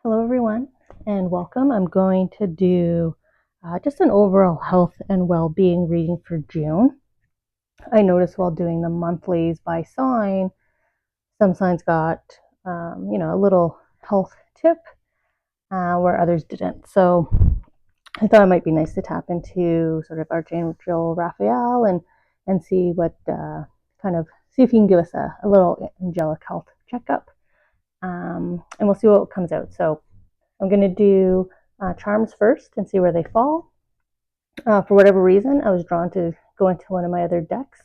Hello everyone and welcome. I'm going to do just an overall health and well-being reading for June. I noticed while doing the monthlies by sign, some signs got a little health tip where others didn't. So I thought it might be nice to tap into sort of Archangel Raphael and see what see if he can give us a little angelic health checkup. And we'll see what comes out. So I'm going to do charms first and see where they fall. For whatever reason, I was drawn to go into one of my other decks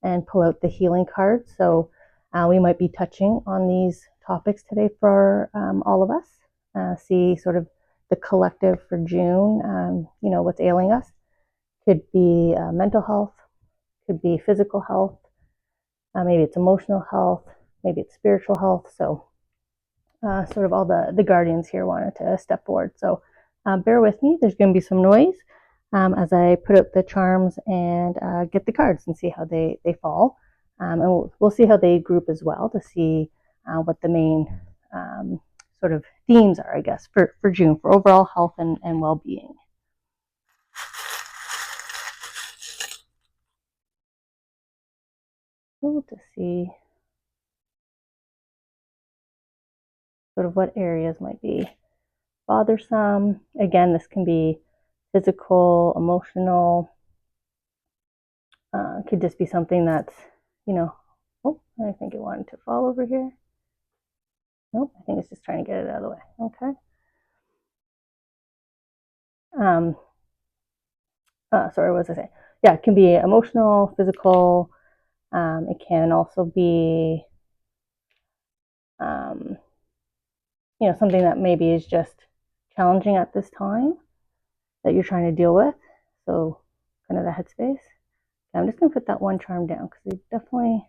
and pull out the healing cards. So we might be touching on these topics today for all of us. See sort of the collective for June, what's ailing us. Could be mental health, could be physical health, maybe it's emotional health, maybe it's spiritual health. So sort of all the guardians here wanted to step forward. So bear with me. There's going to be some noise as I put out the charms and get the cards and see how they fall. And we'll see how they group as well to see what the main sort of themes are, I guess, for June, for overall health and well-being. So to see sort of what areas might be bothersome. Again, this can be physical, emotional. Could just be something that's, oh, I think it wanted to fall over here. Nope, I think it's just trying to get it out of the way. Okay. Sorry, what was I saying? Yeah, it can be emotional, physical. It can also be, something that maybe is just challenging at this time that you're trying to deal with. So kind of the headspace. I'm just going to put that one charm down because we definitely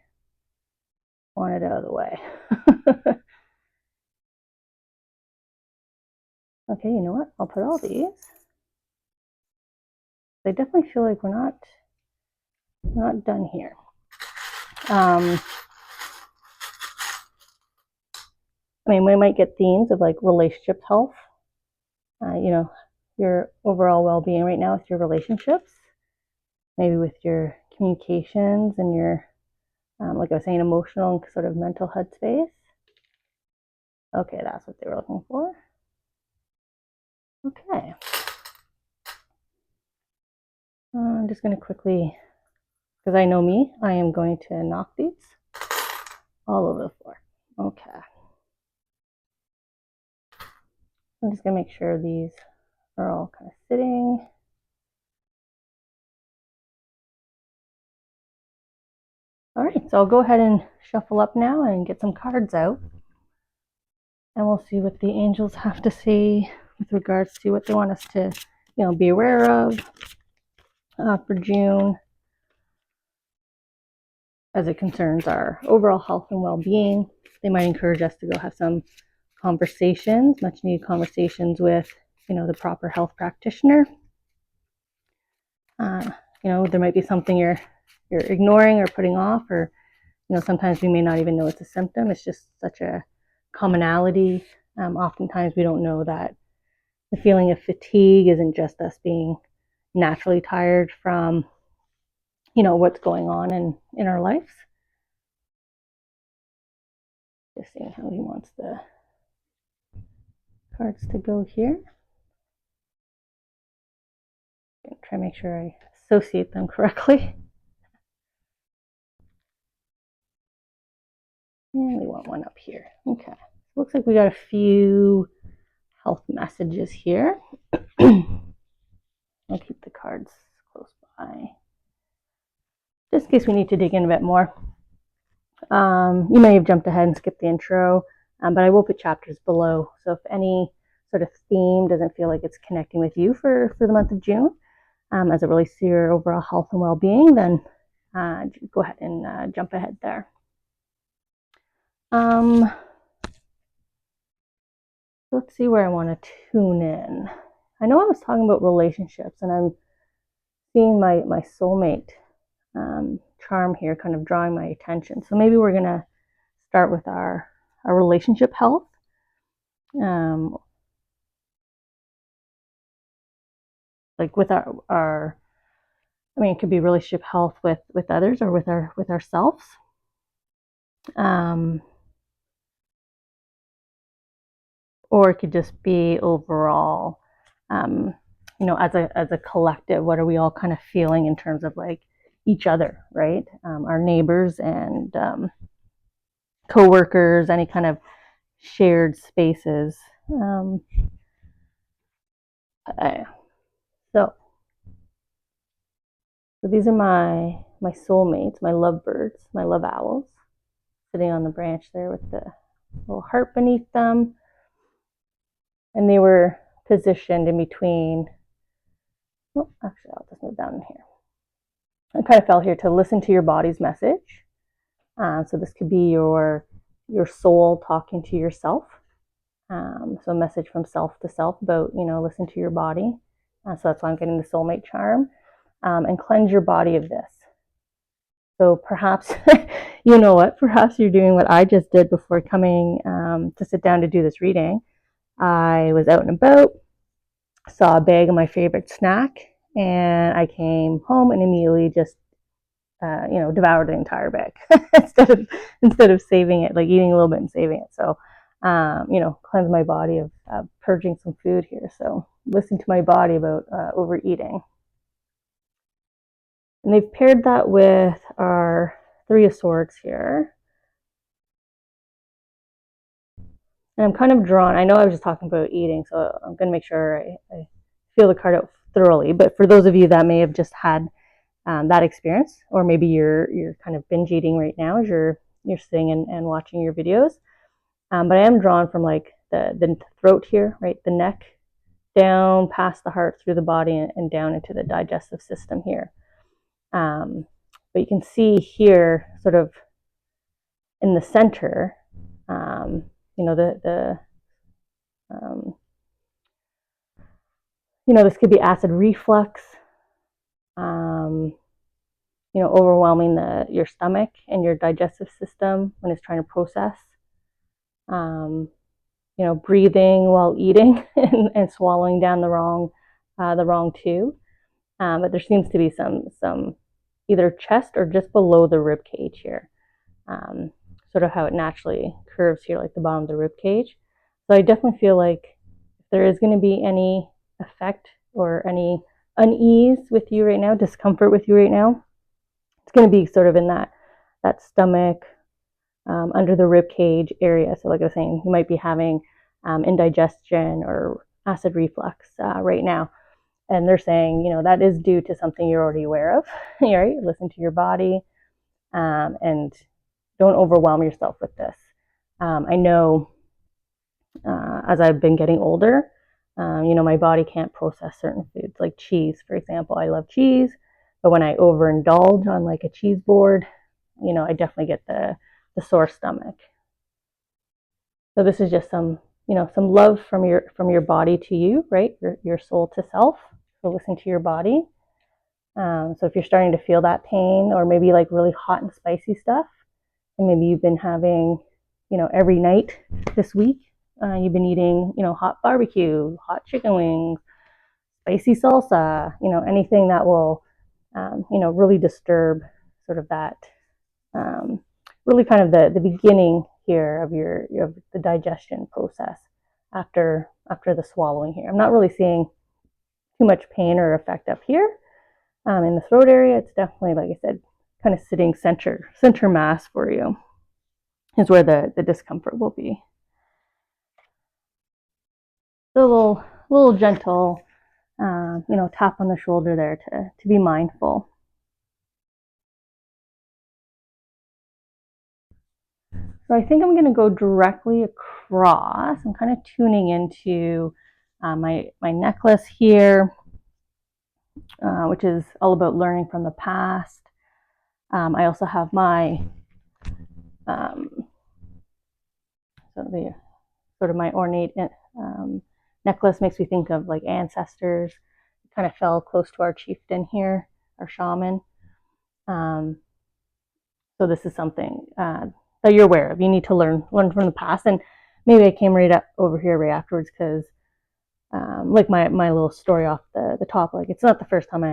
want it out of the way. Okay, you know what? I'll put all these. I definitely feel like we're not done here. We might get themes of like relationship health, your overall well-being right now with your relationships, maybe with your communications and your, like I was saying, emotional and sort of mental headspace. Okay, that's what they were looking for. Okay. I'm just going to quickly, because I know me, I am going to knock these all over the floor. Okay. I'm just going to make sure these are all kind of sitting. All right, so I'll go ahead and shuffle up now and get some cards out. And we'll see what the angels have to say with regards to what they want us to, be aware of for June as it concerns our overall health and well-being. They might encourage us to go have some conversations, much needed conversations with, the proper health practitioner. There might be something you're ignoring or putting off, or, sometimes we may not even know it's a symptom. It's just such a commonality. Oftentimes we don't know that the feeling of fatigue isn't just us being naturally tired from, what's going on in our lives. Just seeing how he wants the cards to go here. Try to make sure I associate them correctly. And we want one up here. Okay. Looks like we got a few health messages here. I'll keep the cards close by, just in case we need to dig in a bit more. You may have jumped ahead and skipped the intro, but I will put chapters below. So if any sort of theme doesn't feel like it's connecting with you for the month of June, as it relates to your overall health and well-being, then go ahead and jump ahead there. Let's see where I want to tune in. I know I was talking about relationships, and I'm seeing my soulmate charm here kind of drawing my attention. So maybe we're going to start with our relationship health. like with our I mean, it could be relationship health with others or with ourselves. Or it could just be overall, as a collective, what are we all kind of feeling in terms of like each other, right? Our neighbors and coworkers, any kind of shared spaces. I, so, so these are my soulmates, my lovebirds, my love owls, sitting on the branch there with the little heart beneath them, and they were positioned in between. Oh, actually, I'll just move down in here. I kind of fell here to listen to your body's message. So this could be your soul talking to yourself. So a message from self to self about, listen to your body. So that's why I'm getting the soulmate charm. And cleanse your body of this. So perhaps, you know what, perhaps you're doing what I just did before coming to sit down to do this reading. I was out and about, saw a bag of my favorite snack, and I came home and immediately just devoured the entire bag instead of saving it, like eating a little bit and saving it. So, cleanse my body of purging some food here. So listen to my body about overeating. And they've paired that with our Three of Swords here. And I'm kind of drawn. I know I was just talking about eating, so I'm going to make sure I feel the card out thoroughly. But for those of you that may have just had that experience, or maybe you're kind of binge eating right now as you're sitting and watching your videos. But I am drawn from like the throat here, right, the neck, down past the heart, through the body, and down into the digestive system here. But you can see here, sort of in the center, this could be acid reflux. Overwhelming your stomach and your digestive system when it's trying to process. Breathing while eating and swallowing down the wrong tube. But there seems to be some either chest or just below the rib cage here. Sort of how it naturally curves here, like the bottom of the rib cage. So I definitely feel like if there is going to be any effect or any unease with you right now, discomfort with you right now, it's going to be sort of in that stomach, under the rib cage area. So like I was saying, you might be having indigestion or acid reflux right now. And they're saying, that is due to something you're already aware of. Right? Listen to your body, and don't overwhelm yourself with this. I know as I've been getting older, my body can't process certain foods, like cheese, for example. I love cheese, but when I overindulge on like a cheese board, I definitely get the sore stomach. So this is just some love from your body to you, right? Your soul to self. So listen to your body. So if you're starting to feel that pain, or maybe like really hot and spicy stuff, and maybe you've been having, every night this week, you've been eating, hot barbecue, hot chicken wings, spicy salsa, anything that will, really disturb sort of that, really kind of the beginning here of the digestion process after the swallowing here. I'm not really seeing too much pain or effect up here in the throat area. It's definitely, like I said, kind of sitting center mass for you is where the discomfort will be. So a little gentle, tap on the shoulder there to be mindful. So I think I'm going to go directly across. I'm kind of tuning into my necklace here, which is all about learning from the past. I also have my sort of my ornate necklace makes me think of like ancestors. It kind of fell close to our chieftain here, our shaman. So this is something that you're aware of. You need to learn from the past. And maybe I came right up over here right afterwards because like my little story off the top, like it's not the first time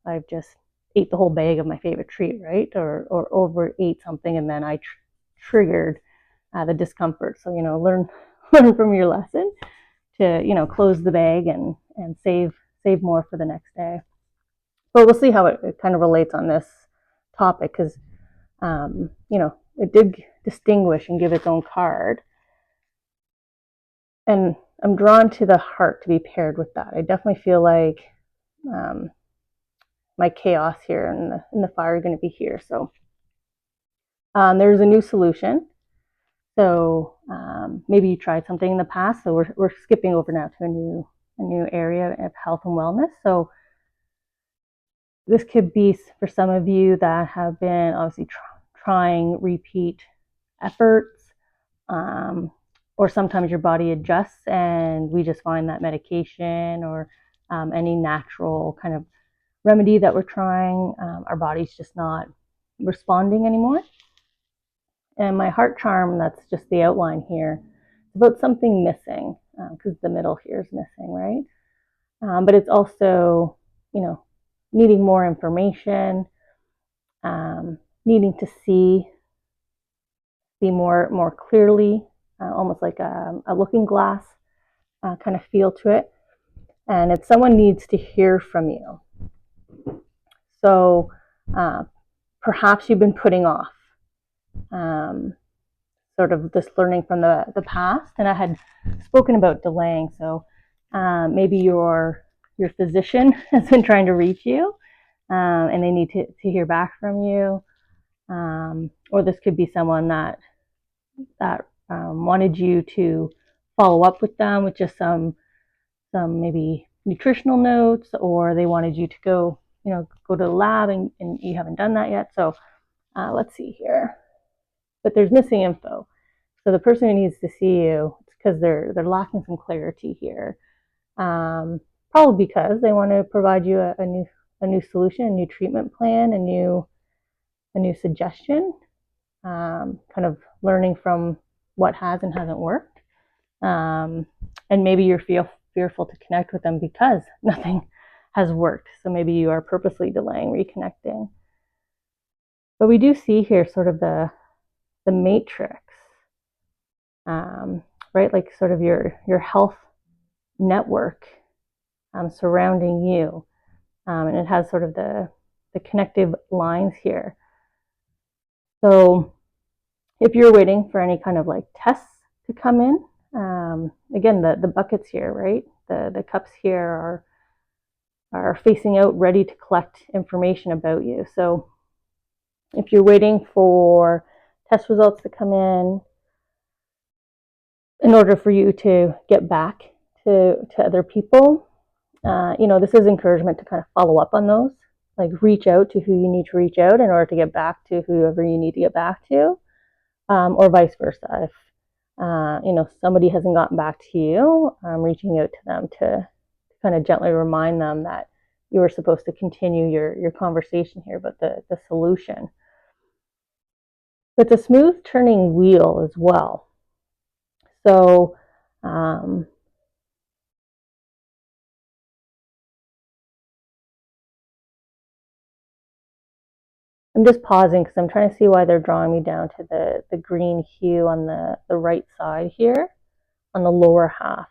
I've just ate the whole bag of my favorite treat, right? Or overate something and then I triggered the discomfort. So, learn from your lesson to, close the bag and save more for the next day. But we'll see how it kind of relates on this topic because, it did distinguish and give its own card. And I'm drawn to the heart to be paired with that. I definitely feel like my chaos here and the fire are going to be here. So there's a new solution. So maybe you tried something in the past. So we're skipping over now to a new area of health and wellness. So this could be for some of you that have been obviously trying repeat efforts, or sometimes your body adjusts and we just find that medication or any natural kind of remedy that we're trying, our body's just not responding anymore. And my heart charm, that's just the outline here, it's about something missing because the middle here is missing, right? But it's also, needing more information, needing to see more clearly, almost like a looking glass kind of feel to it. And it's someone needs to hear from you. So perhaps you've been putting off sort of this learning from the past. And I had spoken about delaying. So maybe your physician has been trying to reach you and they need to hear back from you. Or this could be someone that wanted you to follow up with them with just some maybe nutritional notes, or they wanted you to go to the lab and you haven't done that yet. So let's see here. But there's missing info. So the person who needs to see you, it's because they're lacking some clarity here. Probably because they want to provide you a new solution, a new treatment plan, a new suggestion. Kind of learning from what has and hasn't worked. And maybe you're fearful to connect with them because nothing has worked. So maybe you are purposely delaying reconnecting. But we do see here sort of the matrix, right? Like sort of your health network surrounding you. And it has sort of the connective lines here. So if you're waiting for any kind of like tests to come in, again, the buckets here, right? The cups here are facing out, ready to collect information about you. So if you're waiting for test results to come in order for you to get back to other people, this is encouragement to kind of follow up on those, like reach out to who you need to reach out in order to get back to whoever you need to get back to, or vice versa. If somebody hasn't gotten back to you, reaching out to them to kind of gently remind them that you were supposed to continue your conversation here about the solution. But the smooth turning wheel as well. So I'm just pausing because I'm trying to see why they're drawing me down to the green hue on the right side here, on the lower half.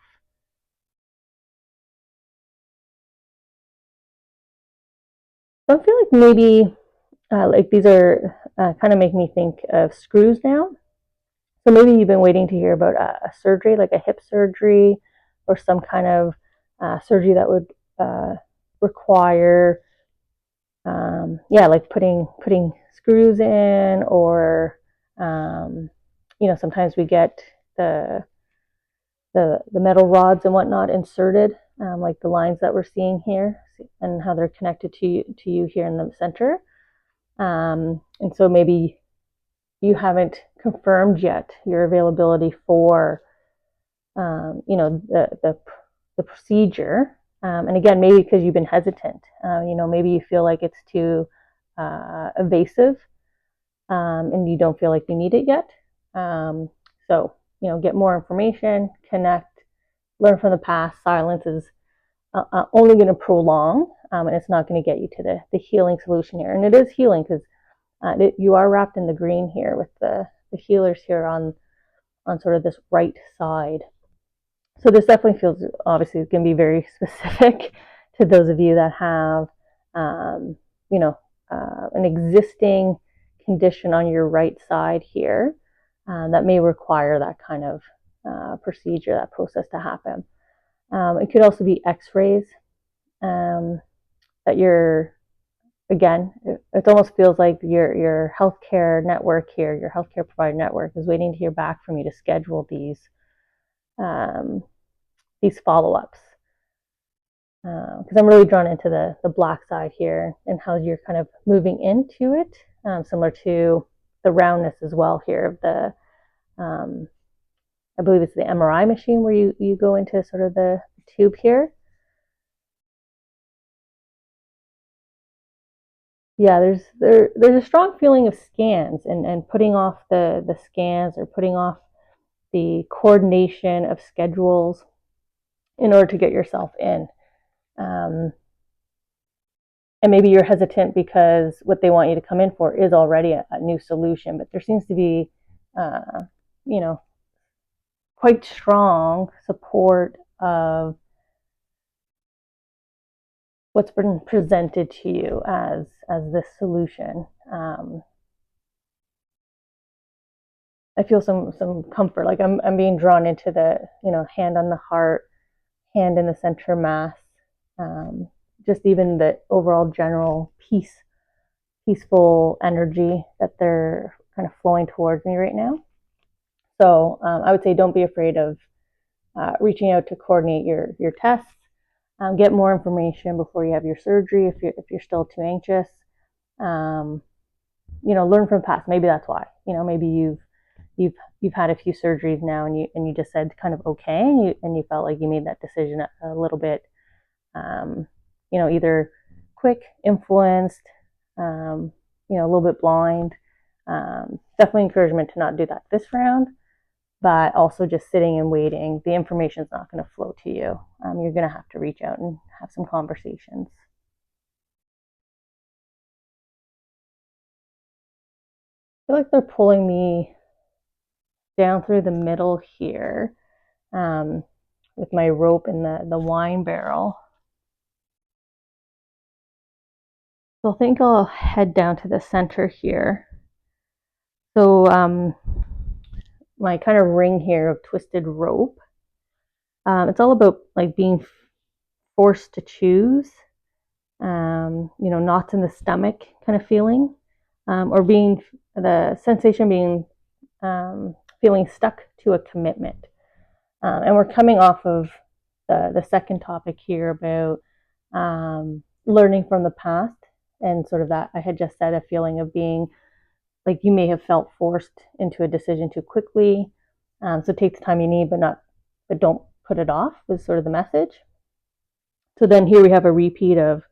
So I feel like maybe like these are kind of make me think of screws now. So maybe you've been waiting to hear about a surgery, like a hip surgery, or some kind of surgery that would require, like putting screws in, or sometimes we get the metal rods and whatnot inserted, like the lines that we're seeing here, and how they're connected to you here in the center. And so maybe you haven't confirmed yet your availability for, the procedure. And again, maybe because you've been hesitant, maybe you feel like it's too evasive, and you don't feel like you need it yet. So, get more information, connect, learn from the past. Silence is only going to prolong, and it's not going to get you to the healing solution here. And it is healing because you are wrapped in the green here with the healers here on sort of this right side. So this definitely feels, obviously, it's going to be very specific to those of you that have, an existing condition on your right side here that may require that kind of procedure, that process to happen. It could also be x-rays that you're, again, it almost feels like your healthcare network here, your healthcare provider network is waiting to hear back from you to schedule these follow-ups. Because I'm really drawn into the black side here and how you're kind of moving into it, similar to the roundness as well here of the, I believe it's the MRI machine where you go into sort of the tube here. Yeah, there's a strong feeling of scans and putting off the scans or putting off the coordination of schedules in order to get yourself in. And maybe you're hesitant because what they want you to come in for is already a new solution, but there seems to be, quite strong support of what's been presented to you as this solution. I feel some comfort, like I'm being drawn into the, hand on the heart, hand in the center mass, just even the overall general peaceful energy that they're kind of flowing towards me right now. So I would say don't be afraid of reaching out to coordinate your tests. Get more information before you have your surgery if you're still too anxious. Learn from the past. Maybe that's why. Maybe you've had a few surgeries now, and you just said kind of okay, and you felt like you made that decision a little bit, either quick, influenced, a little bit blind. Definitely encouragement to not do that this round, but also just sitting and waiting. The information is not going to flow to you. You're going to have to reach out and have some conversations. I feel like they're pulling me down through the middle here with my rope in the wine barrel. So I think I'll head down to the center here. So my kind of ring here of twisted rope. It's all about like being forced to choose, knots in the stomach kind of feeling, or being the sensation being feeling stuck to a commitment. And we're coming off of the second topic here about learning from the past, and sort of that I had just said, a feeling of being like you may have felt forced into a decision too quickly. So take the time you need, but don't put it off, was sort of the message. So then here we have a repeat of,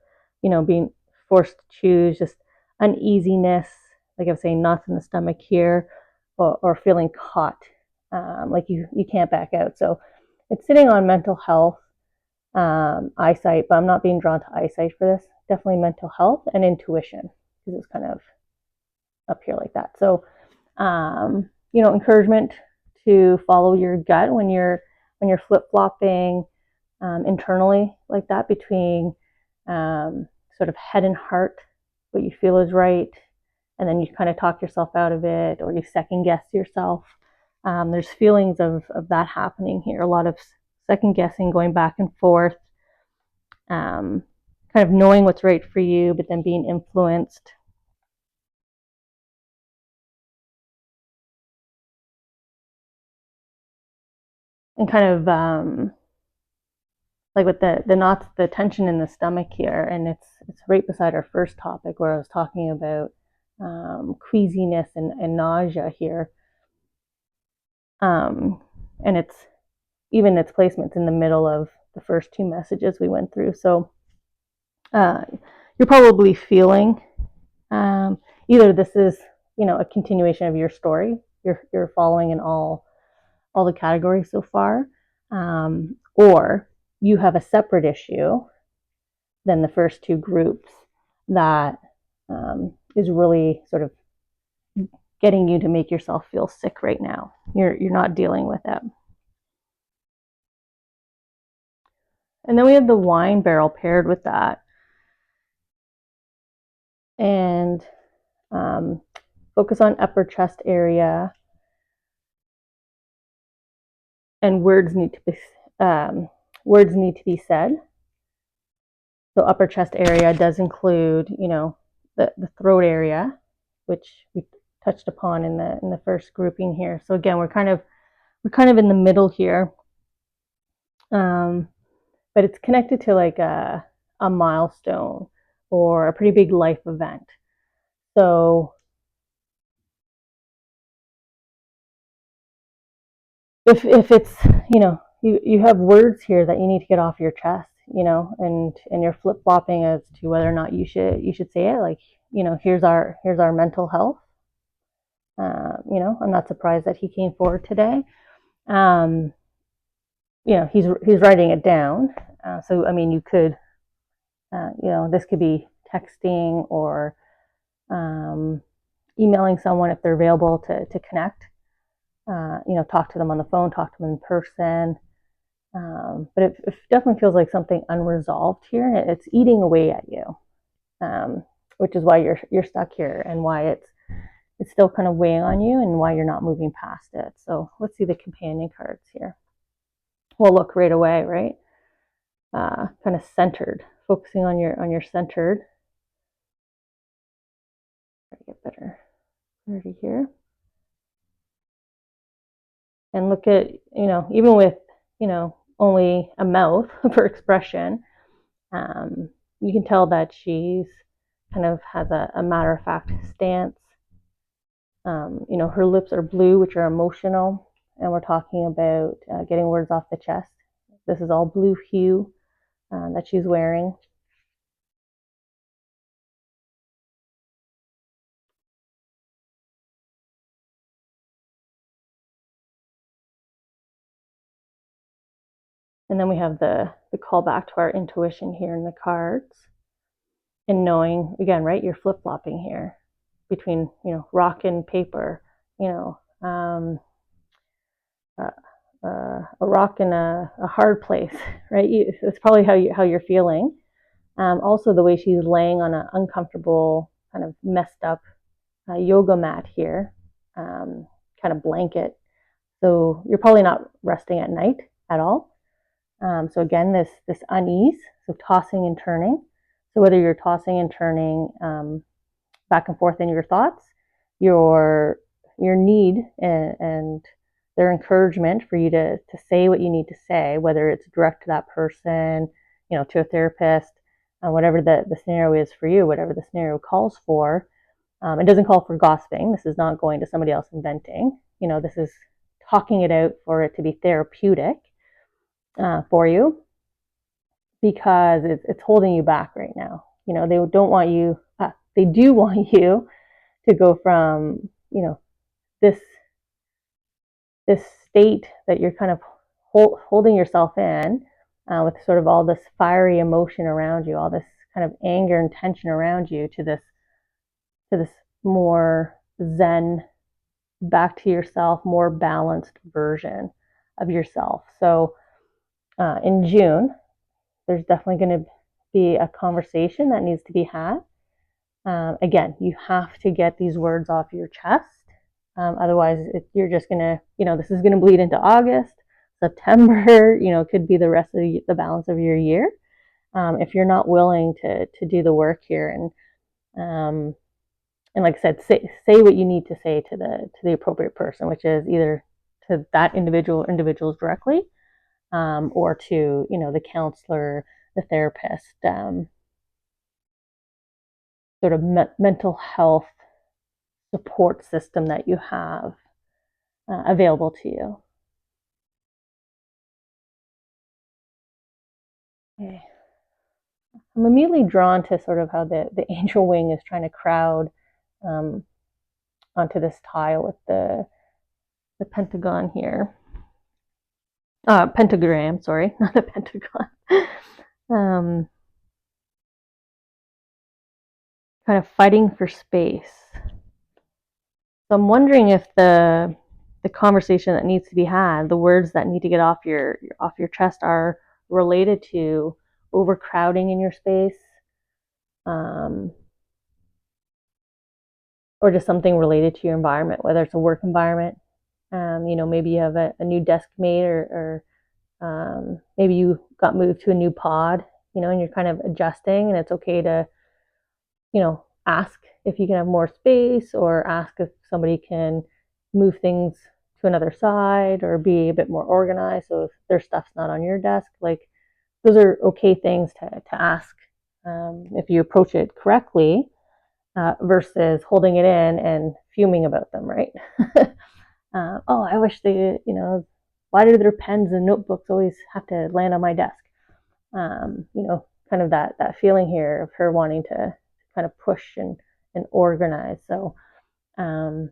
being forced to choose, just uneasiness, like I was saying, knots in the stomach here, or feeling caught, like you can't back out. So it's sitting on mental health, eyesight, but I'm not being drawn to eyesight for this. Definitely mental health and intuition, because it's kind of up here like that. So, encouragement to follow your gut when you're flip-flopping internally like that between sort of head and heart, what you feel is right, and then you kind of talk yourself out of it, or you second guess yourself. There's feelings of that happening here, a lot of second guessing, going back and forth, kind of knowing what's right for you, but then being influenced. And kind of like with the knots, the tension in the stomach here, and it's right beside our first topic where I was talking about queasiness and nausea here. And it's even its placement's in the middle of the first two messages we went through. So you're probably feeling either this is a continuation of your story, you're following in all the categories so far, or you have a separate issue than the first two groups that is really sort of getting you to make yourself feel sick right now. You're not dealing with it. And then we have the wine barrel paired with that. And focus on upper chest area. And words need to be said. So upper chest area does include, the throat area, which we touched upon in the first grouping here. So again, we're kind of in the middle here, but it's connected to like a milestone or a pretty big life event. So if it's, you have words here that you need to get off your chest, and you're flip-flopping as to whether or not you should say it, like, here's our mental health. I'm not surprised that he came forward today. He's writing it down. So I mean, you could, this could be texting or emailing someone if they're available to connect. Talk to them on the phone, talk to them in person. But it definitely feels like something unresolved here, and it's eating away at you, which is why you're stuck here, and why it's still kind of weighing on you, and why you're not moving past it. So let's see the companion cards here. We'll look right away, right? Kind of centered, focusing on your centered. Try to get better clarity here. And look at, even with, only a mouth for expression, you can tell that she's kind of has a matter-of-fact stance. Her lips are blue, which are emotional, and we're talking about getting words off the chest. This is all blue hue that she's wearing. And then we have the call back to our intuition here in the cards. And knowing, again, right, you're flip-flopping here between, rock and paper, a rock and a hard place, right? It's probably how you're feeling. Also, the way she's laying on an uncomfortable, kind of messed up yoga mat here, kind of blanket. So you're probably not resting at night at all. So again, this unease, so tossing and turning. So whether you're tossing and turning back and forth in your thoughts, your need and their encouragement for you to say what you need to say, whether it's direct to that person, to a therapist, whatever the scenario is for you, whatever the scenario calls for. It doesn't call for gossiping. This is not going to somebody else and venting. This is talking it out for it to be therapeutic for you, because it's holding you back right now. They don't want you. They do want you to go from this state that you're kind of holding yourself in, with sort of all this fiery emotion around you, all this kind of anger and tension around you, to this more zen, back to yourself, more balanced version of yourself. So in June, there's definitely going to be a conversation that needs to be had. Again, you have to get these words off your chest. Otherwise, you're just going to, this is going to bleed into August, September, could be the rest of the balance of your year. If you're not willing to do the work here, and like I said, say what you need to say to the appropriate person, which is either to that individuals directly, or to, the counselor, the therapist, sort of mental health support system that you have available to you. Okay. I'm immediately drawn to sort of how the angel wing is trying to crowd onto this tile with the pentagon here. Pentagram, sorry, not a pentagon. um, kind of fighting for space. So I'm wondering if the conversation that needs to be had, the words that need to get off your chest, are related to overcrowding in your space, um, or just something related to your environment, whether it's a work environment. Maybe you have a new desk mate, or maybe you got moved to a new pod, and you're kind of adjusting, and it's okay to, ask if you can have more space, or ask if somebody can move things to another side or be a bit more organized. So if their stuff's not on your desk, like, those are okay things to ask, if you approach it correctly, versus holding it in and fuming about them, right? Oh, I wish why do their pens and notebooks always have to land on my desk? Kind of that feeling here of her wanting to kind of push and organize. So, and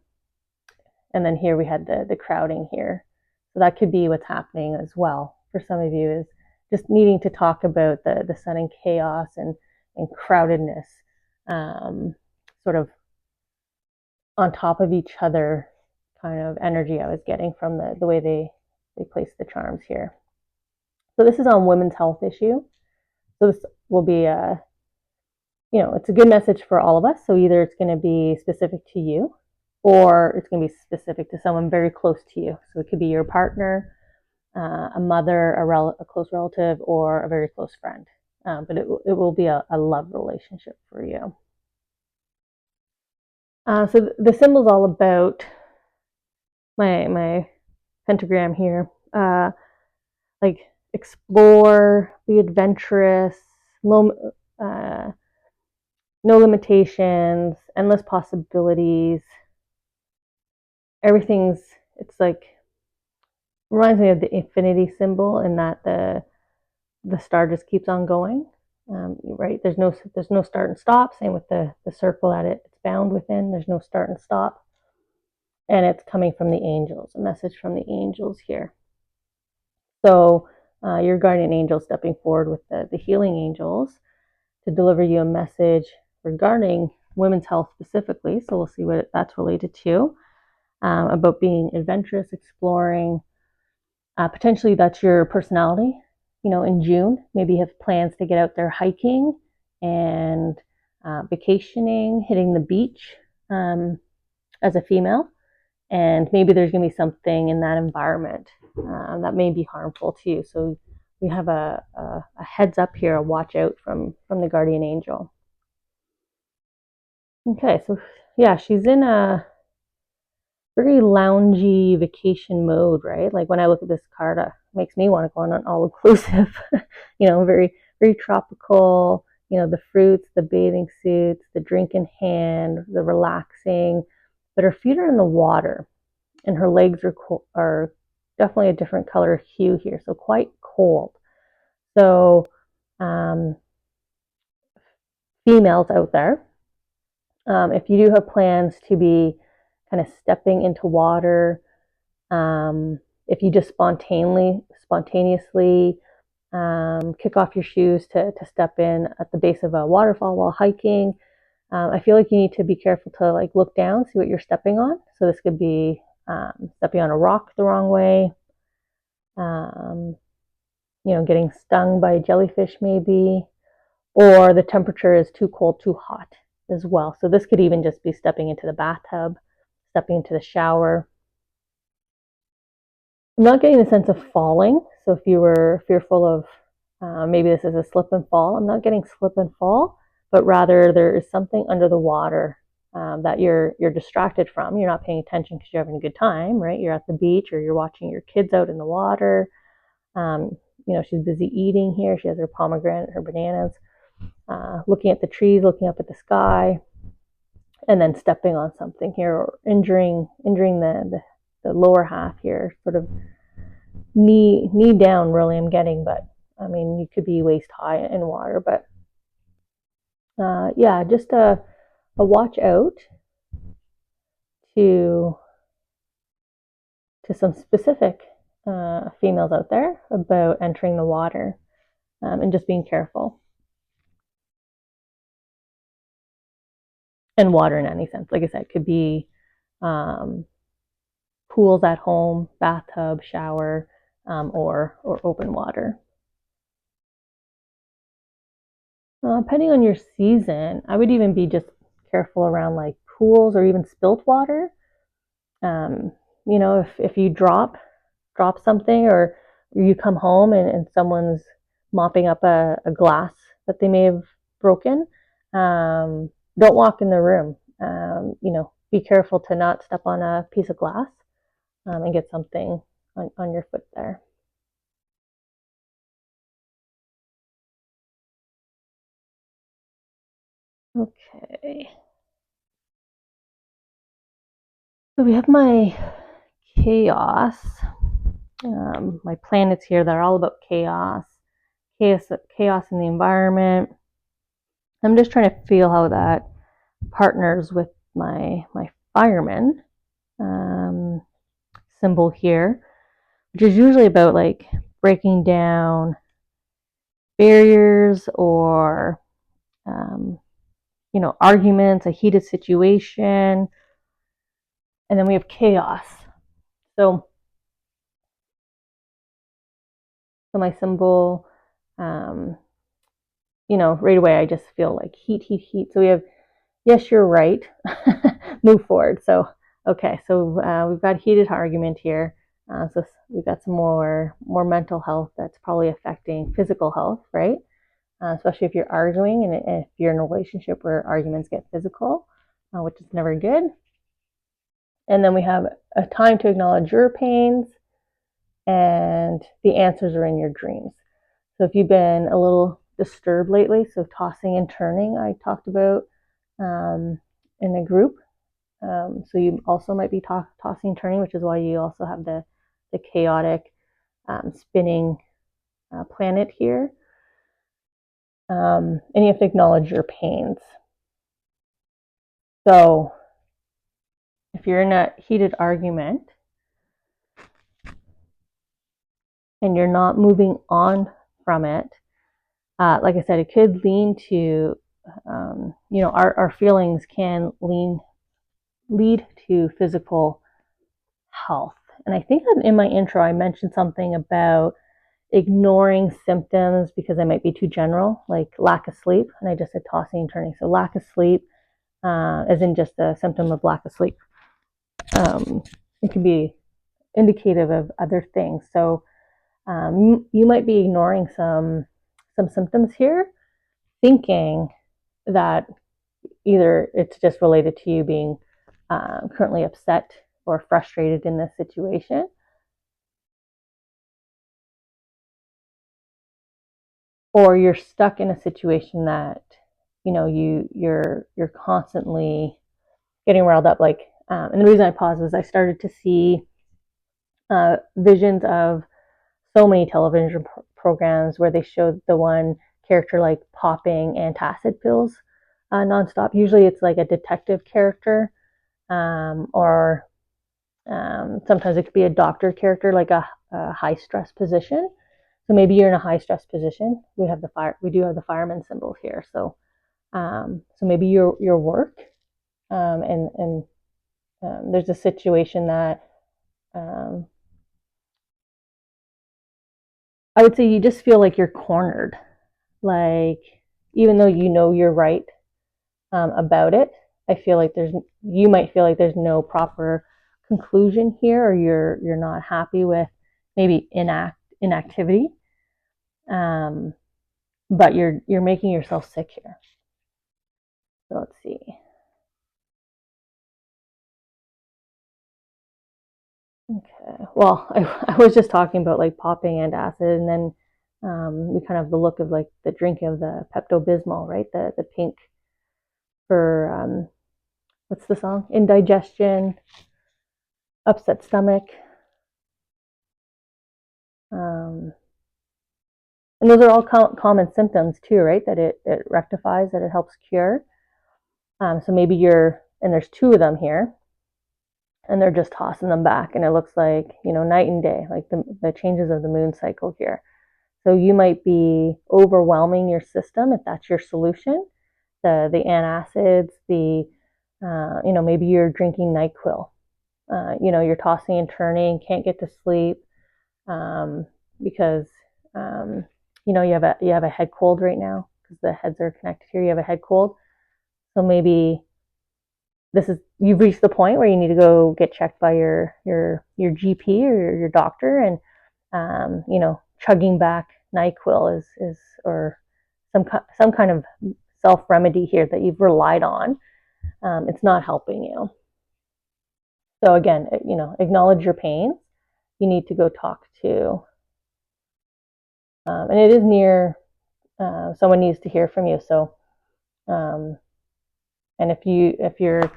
then here we had the crowding here. So that could be what's happening as well for some of you, is just needing to talk about the sudden chaos and crowdedness, sort of on top of each other kind of energy I was getting from the way they placed the charms here. So this is on women's health issue. So this will be it's a good message for all of us. So either it's going to be specific to you, or it's going to be specific to someone very close to you. So it could be your partner, a mother, a close relative, or a very close friend. But it will be a love relationship for you. So the symbol's all about my pentagram here. Like, explore, be adventurous, no limitations, endless possibilities. It's like, reminds me of the infinity symbol, in that the star just keeps on going. Right? There's no start and stop. Same with the circle that it's bound within. There's no start and stop. And it's coming from the angels, a message from the angels here. So your guardian angel stepping forward with the healing angels to deliver you a message regarding women's health specifically. So we'll see what that's related to, about being adventurous, exploring. Potentially that's your personality. In June, maybe you have plans to get out there hiking and vacationing, hitting the beach, as a female. And maybe there's going to be something in that environment that may be harmful to you. So we have a heads up here, a watch out from the guardian angel. Okay, so yeah, she's in a very loungy vacation mode, right? Like, when I look at this card, it makes me want to go on an all-inclusive, very, very tropical, the fruits, the bathing suits, the drink in hand, the relaxing, but her feet are in the water, and her legs are definitely a different color hue here, so quite cold. So, females out there, if you do have plans to be kind of stepping into water, if you just spontaneously kick off your shoes to step in at the base of a waterfall while hiking, I feel like you need to be careful to look down, see what you're stepping on. So this could be stepping on a rock the wrong way, getting stung by a jellyfish maybe, or the temperature is too cold, too hot as well. So this could even just be stepping into the bathtub, stepping into the shower. I'm not getting the sense of falling. So if you were fearful of maybe this is a slip and fall, I'm not getting slip and fall, but rather there is something under the water that you're distracted from. You're not paying attention because you're having a good time, right? You're at the beach, or you're watching your kids out in the water. She's busy eating here. She has her pomegranate, her bananas, looking at the trees, looking up at the sky, and then stepping on something here, or injuring the lower half here, sort of knee down, really, I'm getting. But I mean, you could be waist high in water. But yeah, just a watch out to some specific females out there about entering the water and just being careful. And water in any sense, like I said, could be pools at home, bathtub, shower, or open water. Depending on your season, I would even be just careful around like pools or even spilt water. If you drop something, or you come home and someone's mopping up a glass that they may have broken, don't walk in the room. Be careful to not step on a piece of glass and get something on your foot there. Okay. So we have my chaos. My planets here, they're all about chaos in the environment. I'm just trying to feel how that partners with my fireman symbol here, which is usually about like breaking down barriers or arguments, a heated situation. And then we have chaos. So my symbol, right away I just feel like heat. So we have, yes, you're right. Move forward. So, okay. So we've got heated argument here. So we've got some more mental health that's probably affecting physical health, right? Especially if you're arguing and if you're in a relationship where arguments get physical, which is never good. And then we have a time to acknowledge your pains, and the answers are in your dreams. So if you've been a little disturbed lately, so tossing and turning, I talked about in a group. So you also might be tossing and turning, which is why you also have the chaotic spinning planet here. And you have to acknowledge your pains. So if you're in a heated argument and you're not moving on from it, like I said, it could lean to, our feelings can lead to physical health. And I think that in my intro, I mentioned something about ignoring symptoms because they might be too general, like lack of sleep. And I just said tossing and turning. So lack of sleep isn't just a symptom of lack of sleep. It can be indicative of other things. So you might be ignoring some symptoms here, thinking that either it's just related to you being currently upset or frustrated in this situation, or you're stuck in a situation that you're constantly getting riled up. Like, and the reason I paused was I started to see visions of so many television programs where they showed the one character like popping antacid pills nonstop. Usually it's like a detective character, or sometimes it could be a doctor character, like a high stress position. So maybe you're in a high stress position. We do have the fireman symbol here. So maybe your work, and there's a situation that I would say you just feel like you're cornered. Like, even though you're right about it, you might feel like there's no proper conclusion here, or you're not happy with maybe inactivity, but you're making yourself sick here. So let's see. Okay. Well, I was just talking about like popping antacid, and then we kind of have the look of like the drink of the Pepto-Bismol, right? The pink for what's the song? Indigestion, upset stomach. And those are all common symptoms too, right? That it rectifies, that it helps cure. So maybe and there's two of them here. and they're just tossing them back, and it looks like, night and day, like the changes of the moon cycle here. So you might be overwhelming your system if that's your solution. The antacids, maybe you're drinking NyQuil. You're tossing and turning, can't get to sleep, because you have a head cold right now because the heads are connected here. You have a head cold, so maybe you've reached the point where you need to go get checked by your GP or your doctor, and chugging back NyQuil is or some kind of self remedy here that you've relied on. It's not helping you. So again, acknowledge your pains. You need to go talk to, and it is near. Someone needs to hear from you. So, and if you're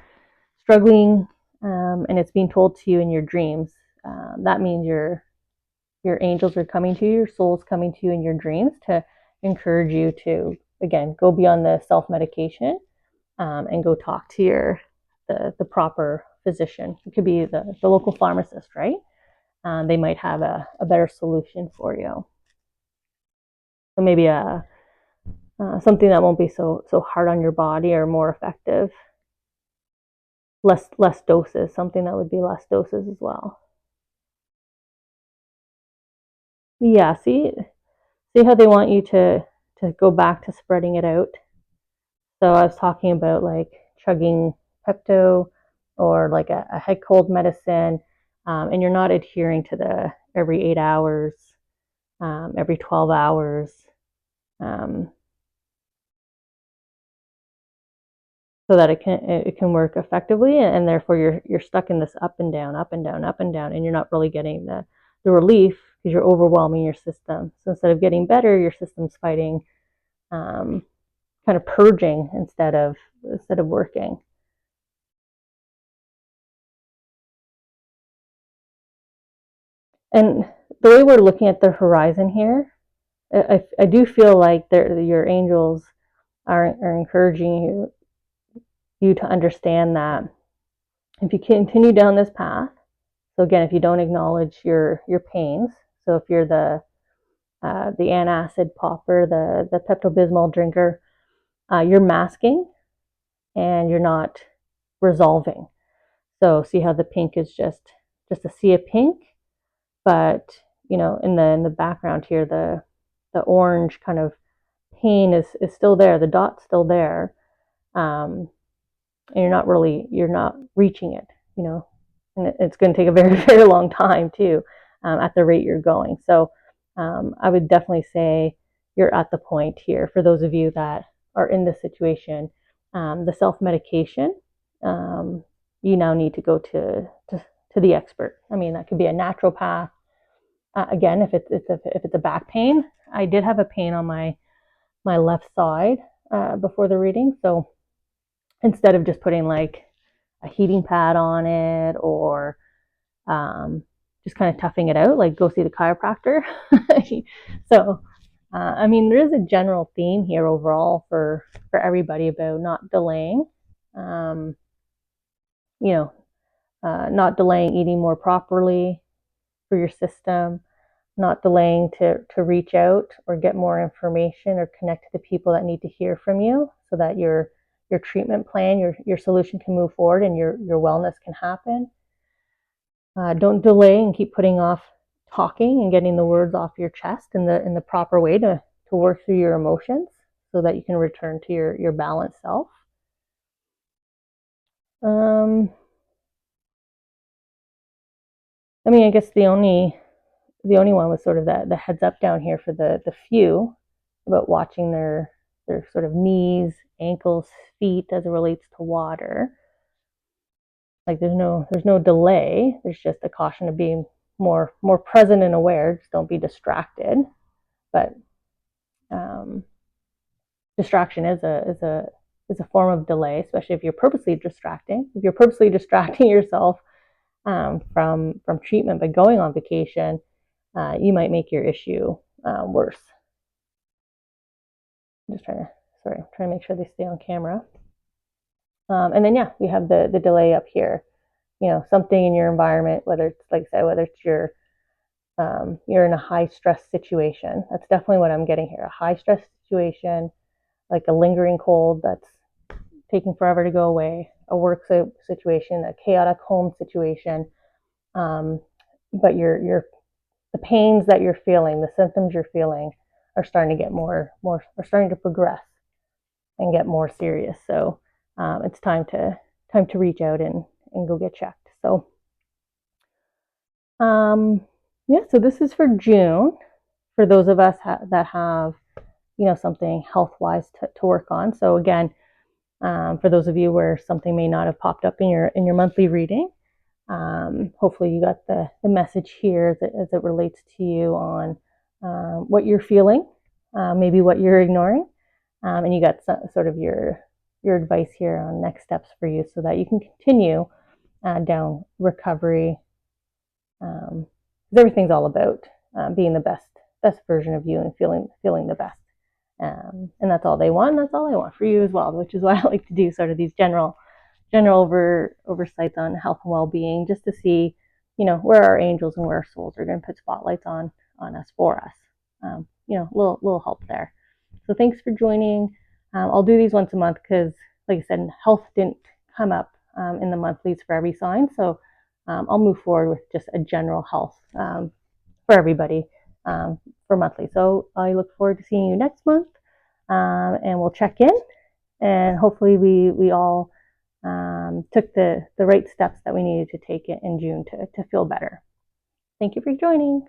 struggling, and it's being told to you in your dreams, that means your angels are coming to you, your soul's coming to you in your dreams to encourage you to, again, go beyond the self-medication, and go talk to the proper physician. It could be the local pharmacist, right? They might have a better solution for you. So maybe something that won't be so hard on your body, or more effective. Less doses, something that would be less doses as well. Yeah, see how they want you to go back to spreading it out. So I was talking about like chugging Pepto, or like a head cold medicine, and you're not adhering to the every 8 hours, every 12 hours, so that it can work effectively, and therefore you're stuck in this up and down, up and down, up and down, and you're not really getting the relief because you're overwhelming your system. So instead of getting better, your system's fighting, kind of purging instead of working. And the way we're looking at the horizon here, I do feel like your angels are encouraging you to understand that if you continue down this path, so again, if you don't acknowledge your pains, so if you're the antacid popper, the Pepto-Bismol drinker, you're masking and you're not resolving. So see how the pink is just a sea of pink, but in the background here, the orange kind of pain is still there. The dot's still there, and you're not reaching it. And it's going to take a very very long time too, at the rate you're going. So I would definitely say you're at the point here for those of you that are in this situation. The self medication, you now need to go to the expert. I mean, that could be a naturopath. Again, if it's a back pain, I did have a pain on my left side before the reading. So instead of just putting like a heating pad on it, or just kind of toughing it out, like go see the chiropractor. So, I mean, there is a general theme here overall for everybody about not delaying. Not delaying eating more properly for your system, not delaying to reach out or get more information or connect to the people that need to hear from you, so that your treatment plan, your solution can move forward and your wellness can happen. Don't delay and keep putting off talking and getting the words off your chest in the proper way to work through your emotions, so that you can return to your balanced self. I mean, I guess the only one was sort of the heads up down here for the few, about watching their sort of knees, ankles, feet as it relates to water. Like there's no delay. There's just a caution of being more present and aware. Just don't be distracted. But distraction is a form of delay, especially if you're purposely distracting. If you're purposely distracting yourself from treatment by going on vacation, you might make your issue worse. I'm just trying to make sure they stay on camera. And then, yeah, we have the delay up here. something in your environment, whether it's, like I said, whether it's you're in a high stress situation. That's definitely what I'm getting here. A high stress situation, like a lingering cold that's taking forever to go away, a work situation, a chaotic home situation. But the pains that you're feeling, the symptoms you're feeling are starting to get are starting to progress and get more serious. So it's time to reach out and go get checked. So yeah, so this is for June for those of us that have something health wise to work on. So again, for those of you where something may not have popped up in your monthly reading, hopefully you got the message here as it relates to you on what you're feeling, maybe what you're ignoring, and you got sort of your advice here on next steps for you so that you can continue down recovery. Everything's all about being the best version of you and feeling the best. And that's all they want. And that's all I want for you as well, which is why I like to do sort of these general oversights on health and well-being, just to see, where our angels and where our souls are going to put spotlights on us for us. Little help there. So thanks for joining. I'll do these once a month because, like I said, health didn't come up in the monthlies for every sign. So I'll move forward with just a general health for everybody for monthly. So I look forward to seeing you next month, and we'll check in, and hopefully we all took the right steps that we needed to take in June to feel better. Thank you for joining.